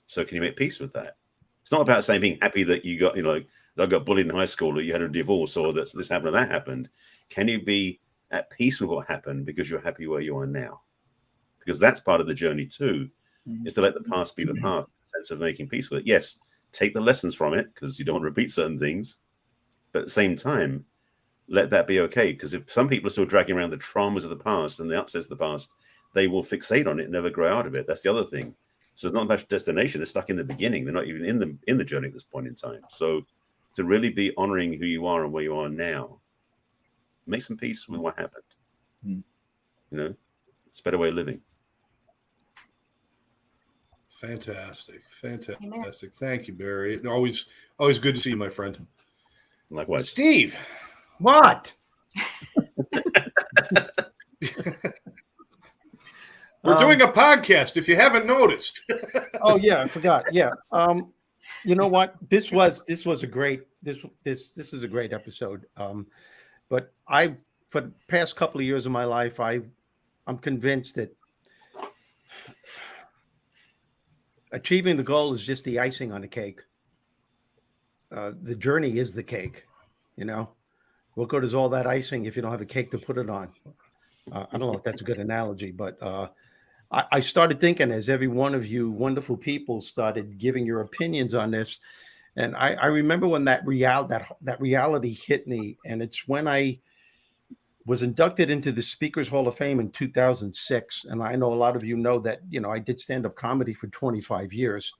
So can you make peace with that? It's not about saying being happy that you got, that I got bullied in high school, or you had a divorce, or that this happened or that happened. Can you be at peace with what happened because you're happy where you are now? Because that's part of the journey too, is to let the past be the past, in the sense of making peace with it. Yes, take the lessons from it, because you don't want to repeat certain things. But at the same time, let that be okay. Because if some people are still dragging around the traumas of the past and the upsets of the past, they will fixate on it and never grow out of it. That's the other thing. So it's not about destination. They're stuck in the beginning. They're not even in the journey at this point in time. So to really be honoring who you are and where you are now, make some peace with what happened. It's a better way of living. Fantastic. Amen. Thank you, Barry. Always good to see you, my friend. Likewise. Steve. What? We're doing a podcast, if you haven't noticed. Oh yeah, I forgot. Yeah. You know what? This is a great episode. But for the past couple of years of my life, I'm convinced that achieving the goal is just the icing on the cake. The journey is the cake. What good is all that icing if you don't have a cake to put it on? I don't know if that's a good analogy, but I started thinking, as every one of you wonderful people started giving your opinions on this, and I remember when that reality hit me, and it's when I was inducted into the Speakers Hall of Fame in 2006. And I know a lot of you know that, I did stand-up comedy for 25 years.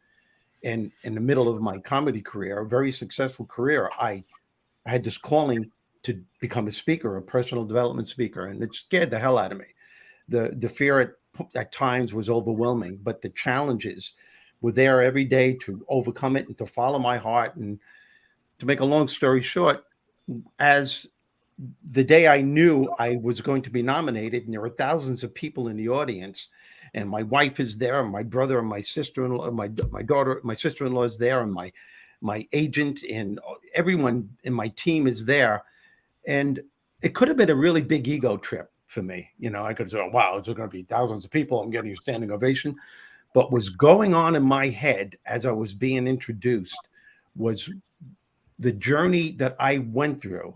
And in the middle of my comedy career, a very successful career, I had this calling to become a speaker, a personal development speaker, and it scared the hell out of me. The fear at times was overwhelming, but the challenges were there every day to overcome it and to follow my heart. And to make a long story short, as the day I knew I was going to be nominated, and there were thousands of people in the audience, and my wife is there, and my brother and my sister-in-law, my daughter, my sister-in-law is there, and my agent and everyone in my team is there. And it could have been a really big ego trip for me. I could say, oh, wow, it's going to be thousands of people. I'm getting a standing ovation. But what's going on in my head as I was being introduced was the journey that I went through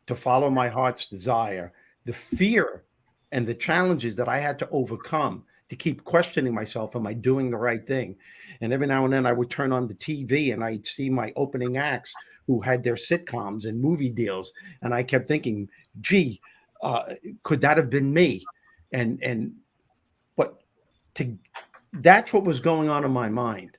to follow my heart's desire, the fear and the challenges that I had to overcome to keep questioning myself, am I doing the right thing? And every now and then I would turn on the TV and I'd see my opening acts who had their sitcoms and movie deals. And I kept thinking, gee, could that have been me? But that's what was going on in my mind.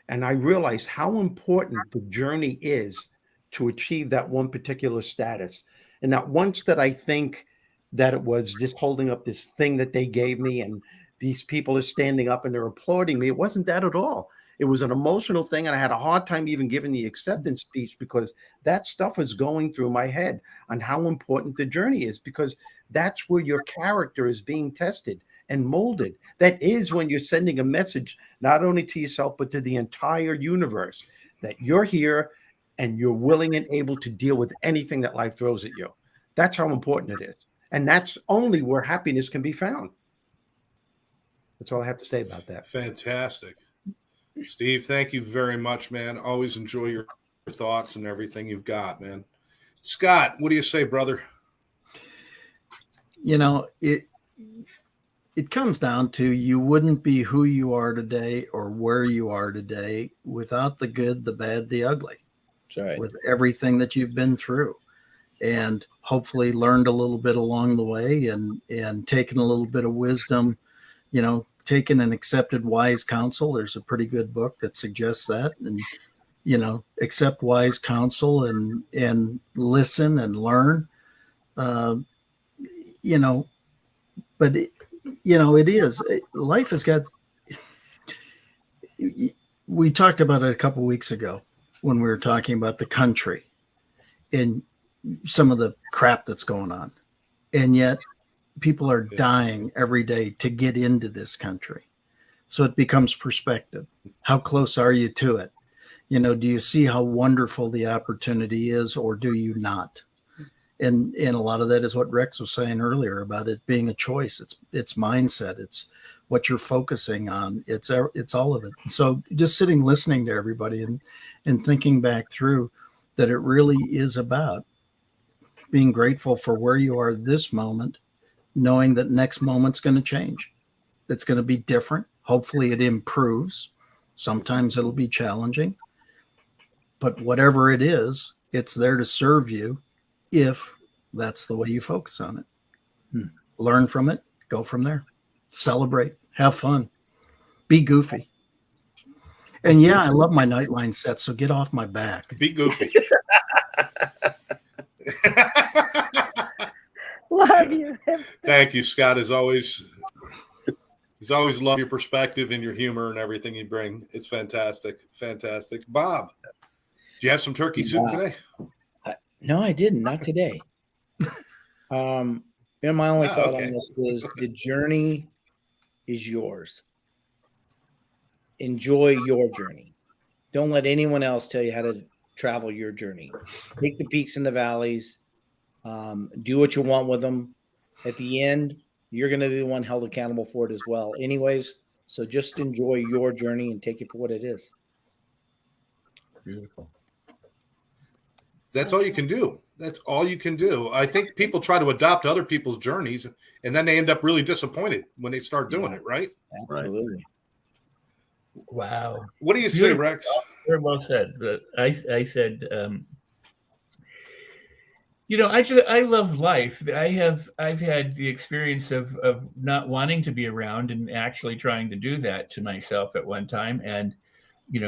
And I realized how important the journey is to achieve that one particular status. And not once did I think that it was just holding up this thing that they gave me and these people are standing up and they're applauding me. It wasn't that at all. It was an emotional thing. And I had a hard time even giving the acceptance speech because that stuff was going through my head on how important the journey is, because that's where your character is being tested and molded. That is when you're sending a message, not only to yourself, but to the entire universe, that you're here and you're willing and able to deal with anything that life throws at you. That's how important it is. And that's only where happiness can be found. That's all I have to say about that. Fantastic. Steve, thank you very much, man. Always enjoy your thoughts and everything you've got, man. Scott, what do you say, brother? It comes down to, you wouldn't be who you are today or where you are today without the good, the bad, the ugly. That's right. With everything that you've been through, and hopefully learned a little bit along the way, and taken a little bit of wisdom, taken and accepted wise counsel. There's a pretty good book that suggests that, and accept wise counsel and listen and learn. But it is, life has got, we talked about it a couple weeks ago when we were talking about the country and some of the crap that's going on. And yet people are dying every day to get into this country. So it becomes perspective. How close are you to it? Do you see how wonderful the opportunity is, or do you not? And a lot of that is what Rex was saying earlier about it being a choice. It's mindset. It's what you're focusing on. It's all of it. So just sitting, listening to everybody and thinking back through that, it really is about being grateful for where you are this moment, knowing that next moment's going to change. It's going to be different. Hopefully it improves. Sometimes it'll be challenging, but whatever it is, it's there to serve you if that's the way you focus on it. Learn from it, go from there, celebrate, have fun, be goofy. And yeah, I love my Nightline set, so get off my back. Be goofy. Love you. Thank you, Scott. As always, he's always loved your perspective and your humor and everything you bring. It's fantastic. Fantastic. Bob, do you have some turkey soup today? No, I didn't. Not today. My only thought on this is the journey is yours. Enjoy your journey. Don't let anyone else tell you how to travel your journey. Take the peaks and the valleys. Do what you want with them. At the end, you're going to be the one held accountable for it as well. Anyways, so just enjoy your journey and take it for what it is. Beautiful. That's all you can do. That's all you can do. I think people try to adopt other people's journeys, and then they end up really disappointed when they start doing it, right? Absolutely. Wow. What do you say, Rex? Very well said. But I said, I love life. I've had the experience of not wanting to be around and actually trying to do that to myself at one time. And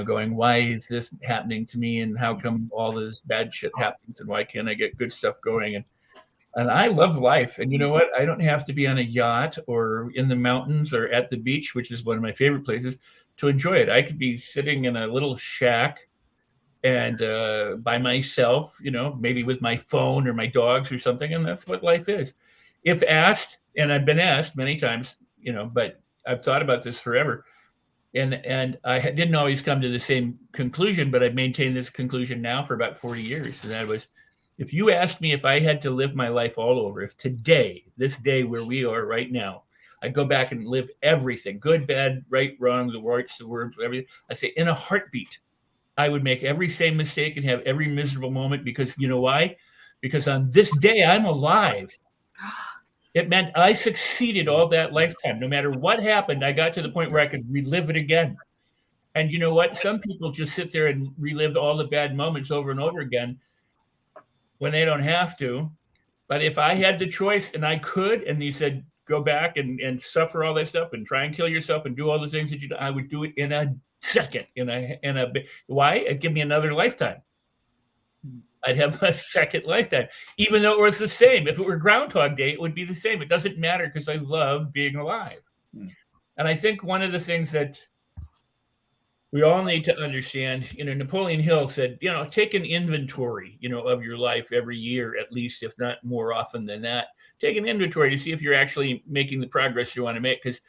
going, why is this happening to me, and how come all this bad shit happens, and why can't I get good stuff going? And I love life. And you know what? I don't have to be on a yacht or in the mountains or at the beach, which is one of my favorite places, to enjoy it. I could be sitting in a little shack and by myself, maybe with my phone or my dogs or something. And that's what life is. If asked, and I've been asked many times, but I've thought about this forever. And I didn't always come to the same conclusion, but I've maintained this conclusion now for about 40 years. And that was, if you asked me if I had to live my life all over, if today, this day where we are right now, I'd go back and live everything, good, bad, right, wrong, the rights, the words, everything. I say in a heartbeat, I would make every same mistake and have every miserable moment, because you know why? Because on this day, I'm alive. It meant I succeeded all that lifetime. No matter what happened, I got to the point where I could relive it again. And you know what? Some people just sit there and relive all the bad moments over and over again when they don't have to. But if I had the choice and I could, and he said, go back and suffer all that stuff and try and kill yourself and do all the things that you do, I would do it in a second. Why? It'd give me another lifetime. I'd have a second lifetime, even though it was the same. If it were Groundhog Day, it would be the same. It doesn't matter, because I love being alive. And I think one of the things that we all need to understand, Napoleon Hill said, take an inventory, of your life every year, at least, if not more often than that. Take an inventory to see if you're actually making the progress you want to make. Because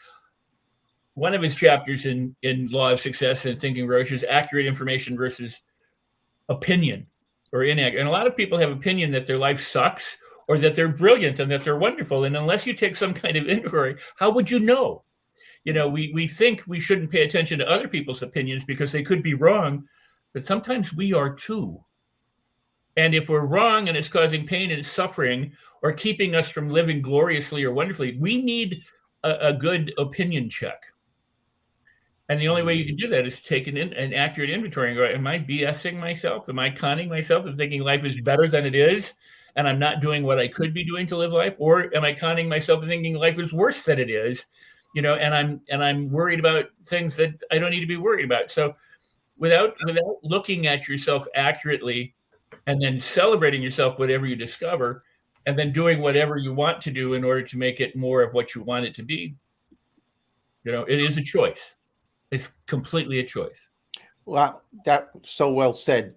one of his chapters in Law of Success and Thinking Roche is accurate information versus opinion or inaccurate. And a lot of people have opinion that their life sucks or that they're brilliant and that they're wonderful. And unless you take some kind of inventory, how would you know? We think we shouldn't pay attention to other people's opinions because they could be wrong, but sometimes we are too. And if we're wrong and it's causing pain and suffering or keeping us from living gloriously or wonderfully, we need a good opinion check. And the only way you can do that is take an accurate inventory and go, am I BSing myself? Am I conning myself and thinking life is better than it is? And I'm not doing what I could be doing to live life? Or am I conning myself and thinking life is worse than it is? And I'm worried about things that I don't need to be worried about. So without looking at yourself accurately and then celebrating yourself, whatever you discover, and then doing whatever you want to do in order to make it more of what you want it to be, it is a choice. It's completely a choice. Well, that's so well said,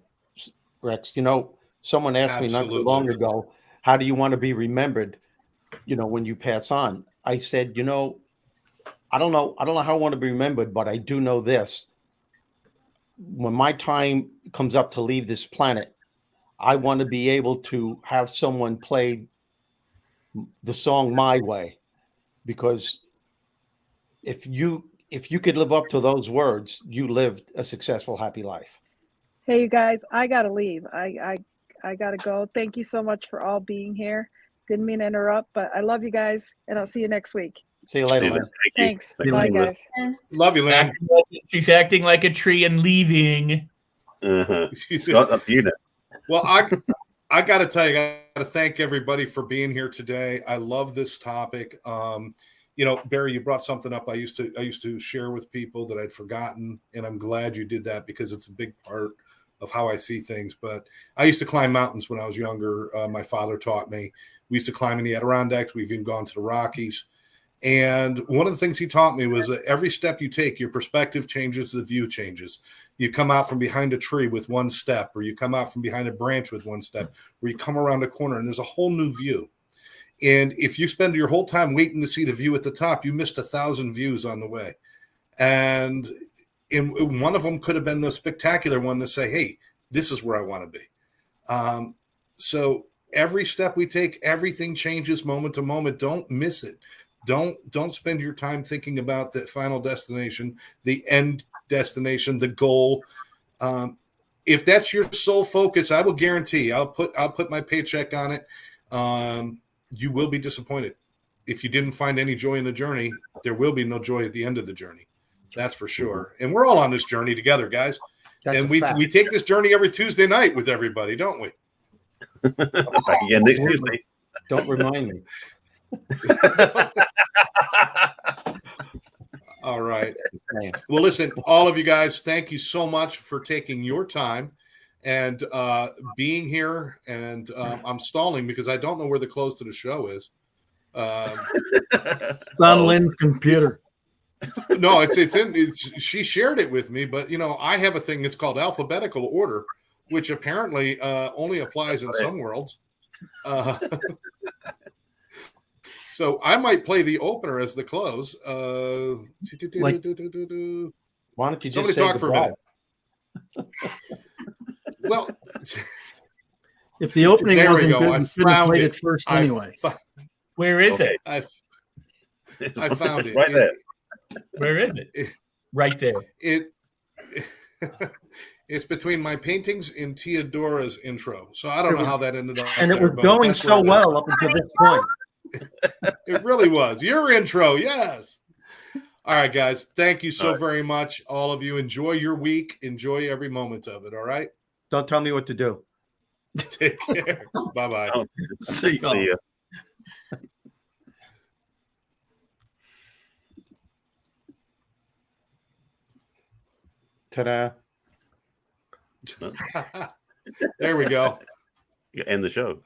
Rex. Someone asked me not too long ago, how do you want to be remembered, when you pass on? I said, I don't know how I want to be remembered, but I do know this. When my time comes up to leave this planet, I want to be able to have someone play the song my way, because if you could live up to those words, you lived a successful, happy life. Hey, you guys, I gotta leave. I gotta go. Thank you so much for all being here. Didn't mean to interrupt, but I love you guys, and I'll see you next week. See you later, man. Thanks. Bye, guys. Love you, Lynn. She's acting like a tree and leaving. Scott, up to you now. Well, I got to tell you, I got to thank everybody for being here today. I love this topic. Barry, you brought something up I used to share with people that I'd forgotten, and I'm glad you did that because it's a big part of how I see things. But I used to climb mountains when I was younger. My father taught me. We used to climb in the Adirondacks. We've even gone to the Rockies. And one of the things he taught me was that every step you take, your perspective changes, the view changes. You come out from behind a tree with one step, or you come out from behind a branch with one step, or you come around a corner and there's a whole new view. And if you spend your whole time waiting to see the view at the top, you missed 1,000 views on the way. And one of them could have been the spectacular one to say, hey, this is where I want to be. So every step we take, everything changes moment to moment. Don't miss it. Don't spend your time thinking about the final destination, the end destination, the goal. If that's your sole focus, I will guarantee I'll put my paycheck on it. You will be disappointed. If you didn't find any joy in the journey, there will be no joy at the end of the journey. That's for sure. And we're all on this journey together, guys. And we take this journey every Tuesday night with everybody, don't we? Back again next Tuesday. Don't remind me. All right. Okay. Well, listen, all of you guys, thank you so much for taking your time and being here. And I'm stalling because I don't know where the close to the show is. It's on Lynn's computer. No, she shared it with me, but I have a thing that's called alphabetical order, which apparently only applies in some worlds. So I might play the opener as the close. Why don't you just Somebody say talk for a goodbye? minute. Well, If the opening there we wasn't go. good, I we could have found played it. it first anyway. Where is Okay. it? I found it right there. Where is it? Right there. It's between my paintings and Teodora's intro. So I don't know how that ended up. And it there, was but going that's so where it is. well up until this point. It really was. Your intro, yes. All right, guys. Thank you so All right. very much. All of you. Enjoy your week. Enjoy every moment of it. All right. Don't tell me what to do. Take care. Bye-bye. See y'all. See ya. Ta-da. There we go. You end the show.